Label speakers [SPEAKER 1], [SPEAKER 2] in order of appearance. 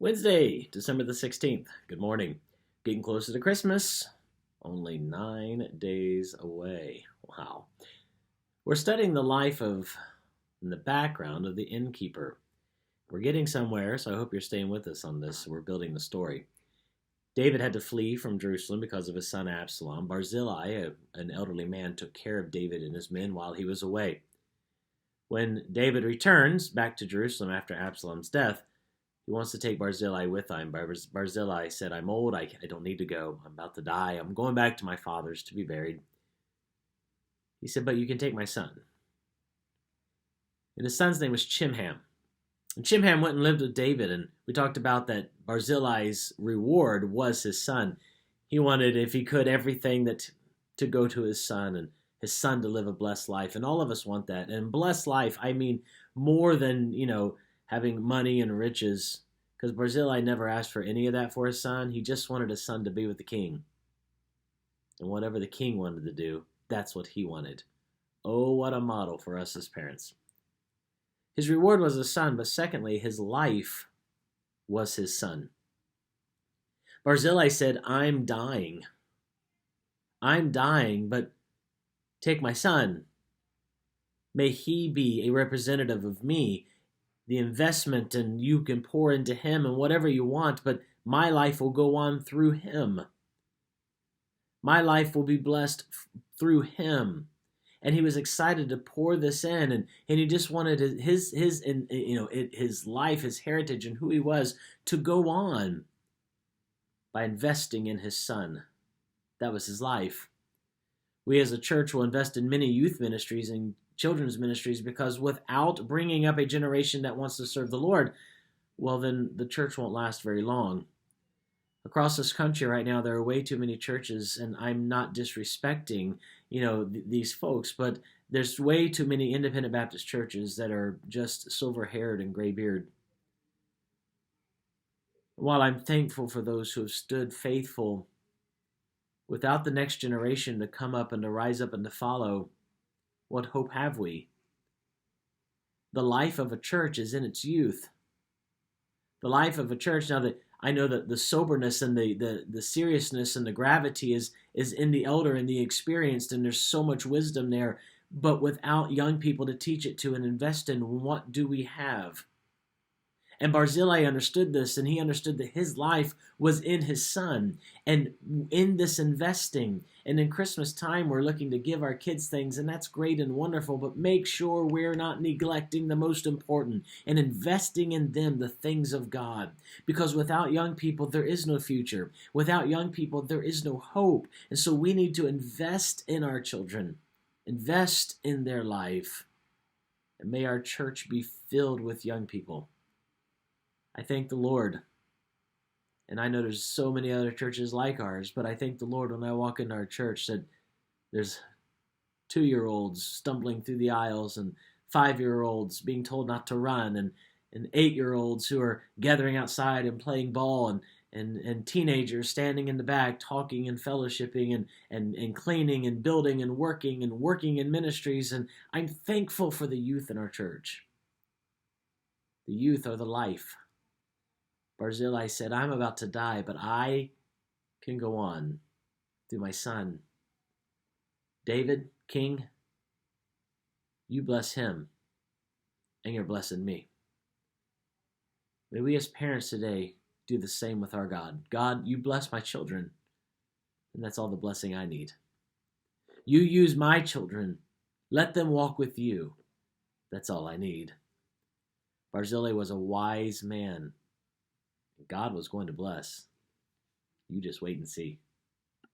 [SPEAKER 1] Wednesday, December the 16th. Good morning. Getting closer to Christmas. Only 9 days away. Wow. We're studying the life of and the background of the innkeeper. We're getting somewhere, so I hope you're staying with us on this. We're building the story. David had to flee from Jerusalem because of his son Absalom. Barzillai, an elderly man, took care of David and his men while he was away. When David returns back to Jerusalem after Absalom's death, he wants to take Barzillai with him. Barzillai said, I'm old. I don't need to go. I'm about to die. I'm going back to my father's to be buried. He said, but you can take my son. And his son's name was Chimham. And Chimham went and lived with David. And we talked about that Barzillai's reward was his son. He wanted, if he could, everything that to go to his son and his son to live a blessed life. And all of us want that. And blessed life, I mean more than, having money and riches, because Barzillai never asked for any of that for his son. He just wanted his son to be with the king. And whatever the king wanted to do, that's what he wanted. Oh, what a model for us as parents. His reward was his son, but secondly, his life was his son. Barzillai said, I'm dying. I'm dying, but take my son. May he be a representative of me, the investment, and you can pour into him and whatever you want, but my life will go on through him. My life will be blessed through him. And he was excited to pour this in, and he just wanted his life, his heritage, and who he was to go on by investing in his son. That was his life. We as a church will invest in many youth ministries and children's ministries, because without bringing up a generation that wants to serve the Lord, well, then the church won't last very long. Across this country right now, there are way too many churches, and I'm not disrespecting, these folks, but there's way too many independent Baptist churches that are just silver-haired and gray-beard. While I'm thankful for those who have stood faithful, without the next generation to come up and to rise up and to follow, what hope have we? The life of a church is in its youth. The life of a church, now that I know that the soberness and the seriousness and the gravity is in the elder and the experienced, and there's so much wisdom there, but without young people to teach it to and invest in, what do we have? And Barzillai understood this, and he understood that his life was in his son. And in this investing, and in Christmas time, we're looking to give our kids things, and that's great and wonderful, but make sure we're not neglecting the most important and investing in them the things of God. Because without young people, there is no future. Without young people, there is no hope. And so we need to invest in our children, invest in their life. And may our church be filled with young people. I thank the Lord, and I know there's so many other churches like ours, but I thank the Lord when I walk into our church that there's 2-year-olds stumbling through the aisles, and 5-year-olds being told not to run, and 8-year-olds who are gathering outside and playing ball, and teenagers standing in the back talking and fellowshipping and cleaning and building and working in ministries. And I'm thankful for the youth in our church. The youth are the life. Barzillai said, I'm about to die, but I can go on through my son. David, King, you bless him, and you're blessing me. May we as parents today do the same with our God. God, you bless my children, and that's all the blessing I need. You use my children. Let them walk with you. That's all I need. Barzillai was a wise man. God was going to bless. You just wait and see.